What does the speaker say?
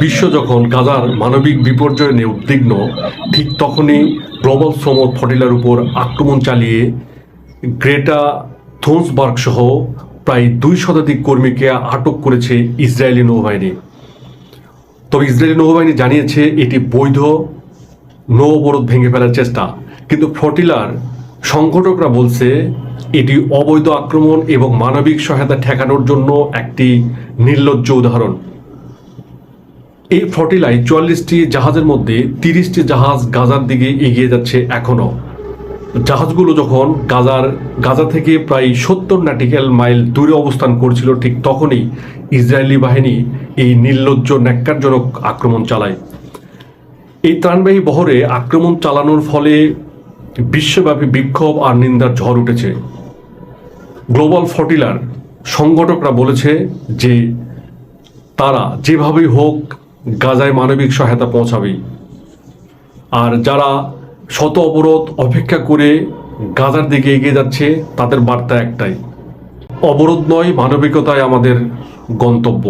বিশ্ব যখন গাজার মানবিক বিপর্যয় নিয়ে উদ্বিগ্ন, ঠিক তখনই গ্লোবাল শ্রম ফটিলার উপর আক্রমণ চালিয়ে গ্রেটা থুনবার্গ সহ প্রায় 200 কর্মীকে আটক করেছে ইসরায়েলি নৌবাহিনী। তবে ইসরায়েলি নৌবাহিনী জানিয়েছে এটি বৈধ নৌ অবরোধ ভেঙে ফেলার চেষ্টা, কিন্তু ফ্লোটিলার সংগঠকরা বলছে এটি অবৈধ আক্রমণ এবং মানবিক সহায়তা ঠেকানোর জন্য একটি নির্লজ্জ উদাহরণ। এই ফ্লোটিলায় 44টি জাহাজের মধ্যে 30টি জাহাজ গাজার দিকে এগিয়ে যাচ্ছে। এখনও জাহাজগুলো যখন গাজা থেকে প্রায় 70 নটিক্যাল মাইল দূরে অবস্থান করছিল, ঠিক তখনই ইসরায়েলি বাহিনী এই নির্লজ্জ ন্যাক্কারজনক আক্রমণ চালায়। এই ত্রাণবাহী বহরে আক্রমণ চালানোর ফলে বিশ্বব্যাপী বিক্ষোভ আর নিন্দার ঝড় উঠেছে। গ্লোবাল ফ্লোটিলার সংগঠকরা বলেছে যে তারা যেভাবেই হোক গাজায় মানবিক সহায়তা পৌঁছাবেই। আর যারা শত অবরোধ অপেক্ষা করে গাজার দিকে এগিয়ে যাচ্ছে, তাদের বার্তা একটাই, অবরোধ নয়, মানবিকতায় আমাদের গন্তব্য।